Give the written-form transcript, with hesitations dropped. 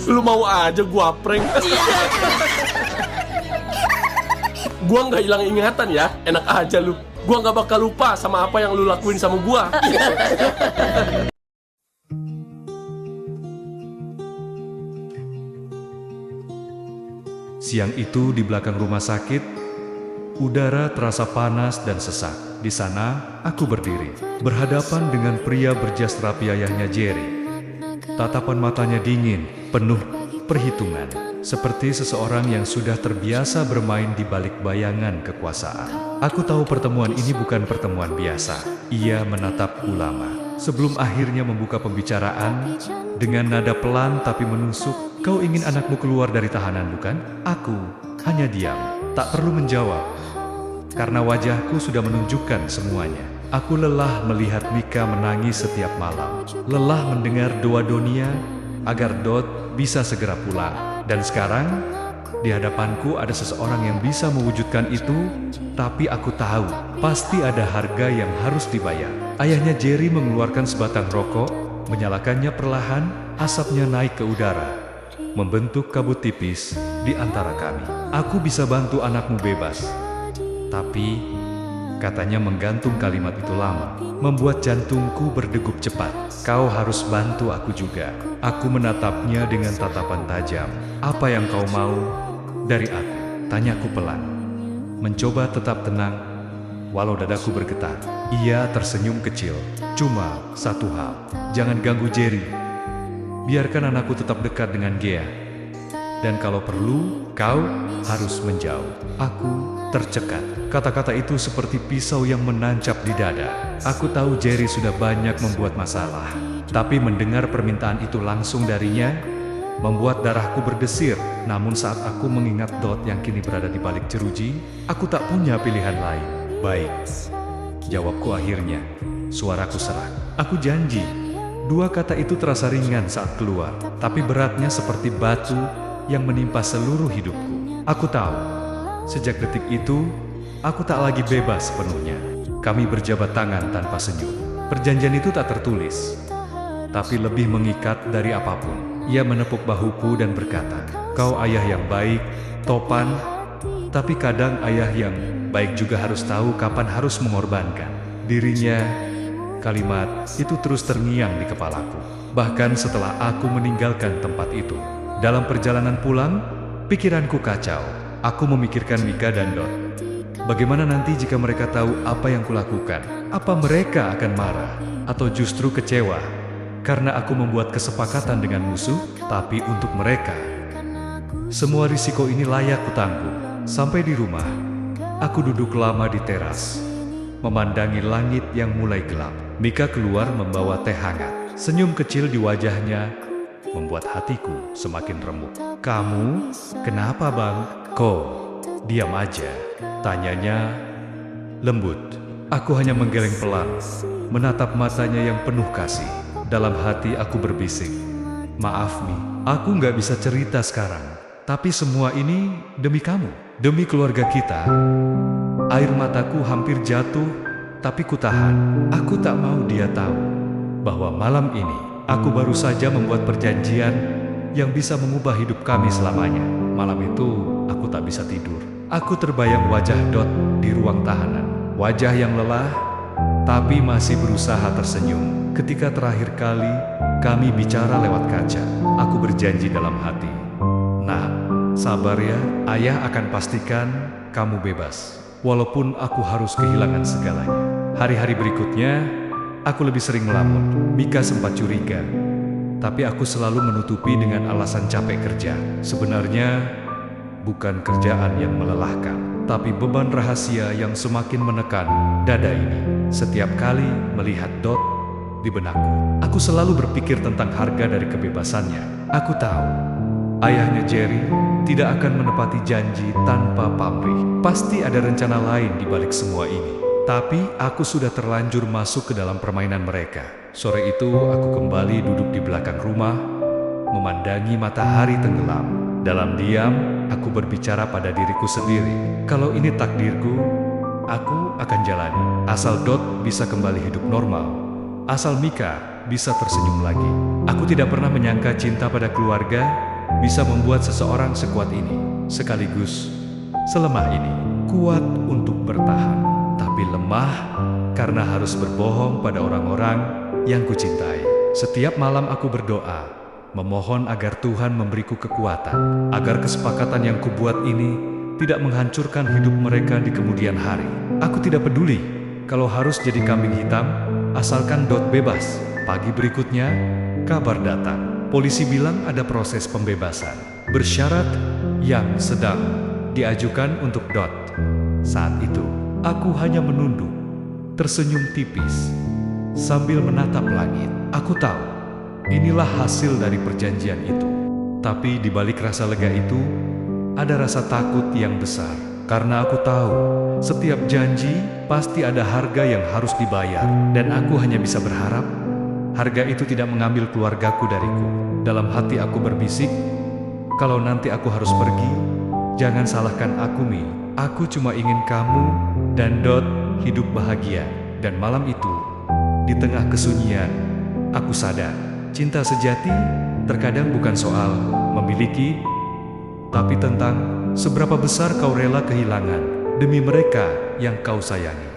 Lu mau aja gua prank. Gua nggak hilang ingatan ya, enak aja lu. Gua nggak bakal lupa sama apa yang lu lakuin sama gua. Siang itu di belakang rumah sakit, udara terasa panas dan sesak. Di sana, aku berdiri, berhadapan dengan pria berjas rapi ayahnya Jerry. Tatapan matanya dingin, penuh perhitungan, seperti seseorang yang sudah terbiasa bermain di balik bayangan kekuasaan. Aku tahu pertemuan ini bukan pertemuan biasa. Ia menatapku lama, sebelum akhirnya membuka pembicaraan dengan nada pelan tapi menusuk. Kau ingin anakmu keluar dari tahanan, bukan? Aku hanya diam, tak perlu menjawab, karena wajahku sudah menunjukkan semuanya. Aku lelah melihat Mika menangis setiap malam, lelah mendengar doa Donia agar Dot bisa segera pulang. Dan sekarang, di hadapanku ada seseorang yang bisa mewujudkan itu, tapi aku tahu, pasti ada harga yang harus dibayar. Ayahnya Jerry mengeluarkan sebatang rokok, menyalakannya perlahan, asapnya naik ke udara, membentuk kabut tipis di antara kami. Aku bisa bantu anakmu bebas. Tapi, katanya menggantung kalimat itu lama, membuat jantungku berdegup cepat. Kau harus bantu aku juga. Aku menatapnya dengan tatapan tajam. Apa yang kau mau dari aku? Tanyaku pelan. Mencoba tetap tenang, walau dadaku bergetar. Ia tersenyum kecil. Cuma satu hal, jangan ganggu Jerry. Biarkan anakku tetap dekat dengan Gea. Dan kalau perlu, kau harus menjauh. Aku tercekat. Kata-kata itu seperti pisau yang menancap di dada. Aku tahu Jerry sudah banyak membuat masalah. Tapi mendengar permintaan itu langsung darinya, membuat darahku berdesir. Namun saat aku mengingat Dot yang kini berada di balik jeruji, aku tak punya pilihan lain. Baik, jawabku akhirnya. Suaraku serak. Aku janji. Dua kata itu terasa ringan saat keluar, tapi beratnya seperti batu yang menimpa seluruh hidupku. Aku tahu, sejak detik itu, aku tak lagi bebas sepenuhnya. Kami berjabat tangan tanpa senyum. Perjanjian itu tak tertulis, tapi lebih mengikat dari apapun. Ia menepuk bahuku dan berkata, kau ayah yang baik, topan, tapi kadang ayah yang baik juga harus tahu kapan harus mengorbankan dirinya. Kalimat itu terus terngiang di kepalaku, bahkan setelah aku meninggalkan tempat itu. Dalam perjalanan pulang, pikiranku kacau. Aku memikirkan Mika dan Dot. Bagaimana nanti jika mereka tahu apa yang kulakukan? Apa mereka akan marah? Atau justru kecewa? Karena aku membuat kesepakatan dengan musuh, tapi untuk mereka. Semua risiko ini layak kutanggung. Sampai di rumah, aku duduk lama di teras, memandangi langit yang mulai gelap. Mika keluar membawa teh hangat. Senyum kecil di wajahnya membuat hatiku semakin remuk. Kamu, kenapa bang? Kok diam aja? Tanyanya lembut. Aku hanya menggeleng pelan, menatap matanya yang penuh kasih. Dalam hati aku berbisik, maaf Mi, aku nggak bisa cerita sekarang. Tapi semua ini demi kamu, demi keluarga kita. Air mataku hampir jatuh, tapi kutahan. Aku tak mau dia tahu bahwa malam ini aku baru saja membuat perjanjian yang bisa mengubah hidup kami selamanya. Malam itu aku tak bisa tidur. Aku terbayang wajah Dot di ruang tahanan. Wajah yang lelah, tapi masih berusaha tersenyum. Ketika terakhir kali kami bicara lewat kaca, aku berjanji dalam hati, nah, sabar ya, ayah akan pastikan kamu bebas. Walaupun aku harus kehilangan segalanya. Hari-hari berikutnya, aku lebih sering melamun. Mika sempat curiga, tapi aku selalu menutupi dengan alasan capek kerja. Sebenarnya, bukan kerjaan yang melelahkan, tapi beban rahasia yang semakin menekan dada ini. Setiap kali melihat Dot di benakku, aku selalu berpikir tentang harga dari kebebasannya. Aku tahu, ayahnya Jerry tidak akan menepati janji tanpa pamrih. Pasti ada rencana lain di balik semua ini. Tapi aku sudah terlanjur masuk ke dalam permainan mereka. Sore itu aku kembali duduk di belakang rumah, memandangi matahari tenggelam. Dalam diam, aku berbicara pada diriku sendiri. Kalau ini takdirku, aku akan jalani. Asal Dot bisa kembali hidup normal. Asal Mika bisa tersenyum lagi. Aku tidak pernah menyangka cinta pada keluarga bisa membuat seseorang sekuat ini, sekaligus selemah ini. Kuat untuk bertahan, tapi lemah karena harus berbohong pada orang-orang yang kucintai. Setiap malam aku berdoa, memohon agar Tuhan memberiku kekuatan, agar kesepakatan yang kubuat ini tidak menghancurkan hidup mereka di kemudian hari. Aku tidak peduli kalau harus jadi kambing hitam, asalkan Dot bebas. Pagi berikutnya, kabar datang. Polisi bilang ada proses pembebasan bersyarat yang sedang diajukan untuk Dot. Saat itu, aku hanya menunduk, tersenyum tipis, sambil menatap langit. Aku tahu, inilah hasil dari perjanjian itu. Tapi di balik rasa lega itu, ada rasa takut yang besar. Karena aku tahu, setiap janji pasti ada harga yang harus dibayar. Dan aku hanya bisa berharap, harga itu tidak mengambil keluargaku dariku. Dalam hati aku berbisik, kalau nanti aku harus pergi, jangan salahkan aku, Mi. Aku cuma ingin kamu dan Dot hidup bahagia. Dan malam itu, di tengah kesunyian, aku sadar, cinta sejati terkadang bukan soal memiliki, tapi tentang seberapa besar kau rela kehilangan demi mereka yang kau sayangi.